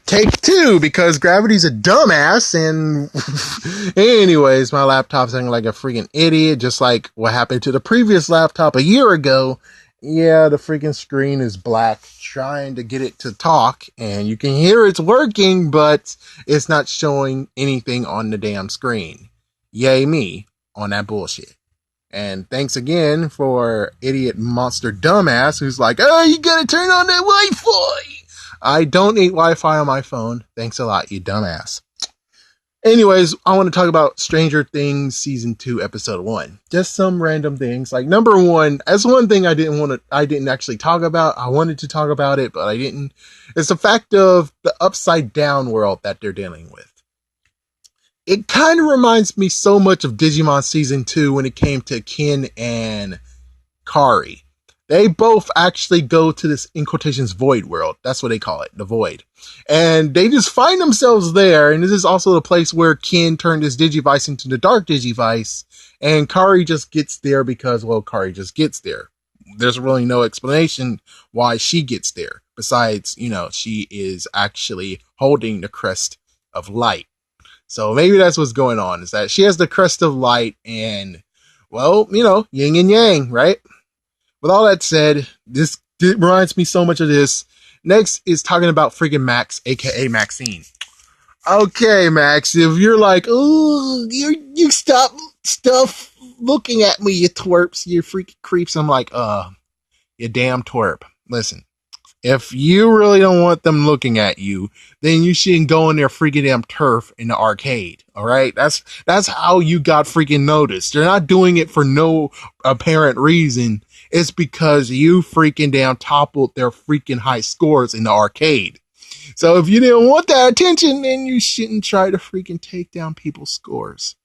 Take two, because Gravity's a dumbass, and anyways, my laptop's acting like a freaking idiot, just like what happened to the previous laptop a year ago. Yeah, the freaking screen is black, trying to get it to talk, and you can hear it's working, but it's not showing anything on the damn screen. Yay me on that bullshit. And thanks again for idiot monster dumbass who's like, oh, you gotta turn on that Wi-Fi. I don't need Wi-Fi on my phone. Thanks a lot, you dumbass. Anyways, I want to talk about Stranger Things Season 2, Episode 1. Just some random things. Like, number one, that's one thing I didn't actually talk about. I wanted to talk about it, but I didn't. It's the fact of the upside down world that they're dealing with. It kind of reminds me so much of Digimon Season 2 when it came to Ken and Kari. They both actually go to this, in quotations, void world. That's what they call it, the void. And they just find themselves there, and this is also the place where Ken turned his Digivice into the Dark Digivice, and Kari just gets there because, well, Kari just gets there. There's really no explanation why she gets there, besides, she is actually holding the crest of light. So maybe that's what's going on, is that she has the crest of light, and, well, yin and yang, right? With all that said, this reminds me so much of this. Next is talking about freaking Max, aka Maxine. Okay, Max, if you're like, oh, you stop looking at me, you twerps, you freaking creeps. I'm like, you damn twerp. Listen, if you really don't want them looking at you, then you shouldn't go in their freaking damn turf in the arcade. All right, that's how you got freaking noticed. They're not doing it for no apparent reason. It's because you freaking damn toppled their freaking high scores in the arcade. So if you didn't want that attention, then you shouldn't try to freaking take down people's scores.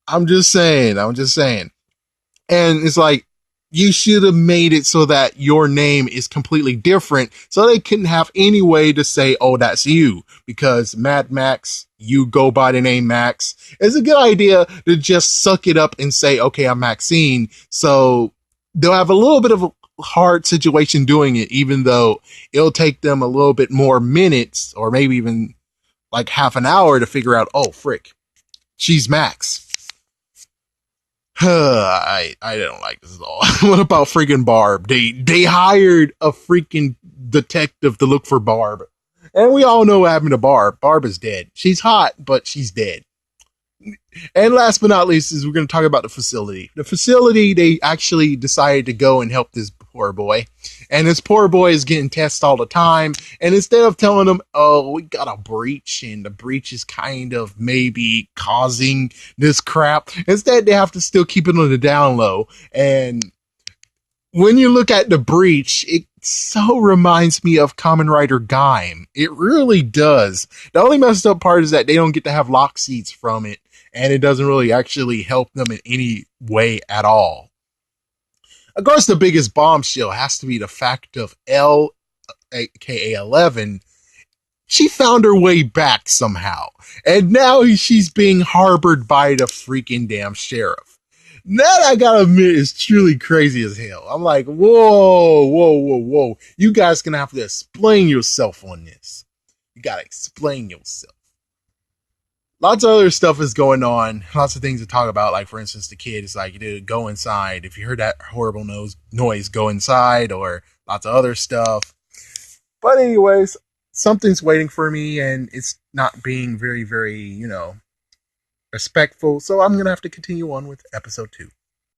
I'm just saying. And it's like, you should have made it so that your name is completely different, so they couldn't have any way to say, oh, that's you. Because Mad Max, you go by the name Max. It's a good idea to just suck it up and say, okay, I'm Maxine. So they'll have a little bit of a hard situation doing it, even though it'll take them a little bit more minutes, or maybe even like half an hour to figure out, oh, frick, she's Max. I don't like this at all. What about freaking Barb? They hired a freaking detective to look for Barb. And we all know what happened to Barb. Barb is dead. She's hot, but she's dead. And last but not least is we're going to talk about the facility. The facility, they actually decided to go and help this poor boy. And this poor boy is getting tested all the time. And instead of telling him, oh, we got a breach, and the breach is kind of maybe causing this crap, instead they have to still keep it on the down low. And when you look at the breach, it so reminds me of Kamen Rider Gaim. It really does. The only messed up part is that they don't get to have lock seats from it. And it doesn't really actually help them in any way at all. Of course, the biggest bombshell has to be the fact of L, aka 11. She found her way back somehow. And now she's being harbored by the freaking damn sheriff. That, I gotta admit, is truly crazy as hell. I'm like, whoa. You guys gonna have to explain yourself on this. You gotta explain yourself. Lots of other stuff is going on. Lots of things to talk about. Like, for instance, the kid is like, dude, go inside. If you heard that horrible noise, go inside, or lots of other stuff. But anyways, something's waiting for me, and it's not being very, very, respectful. So I'm going to have to continue on with episode 2.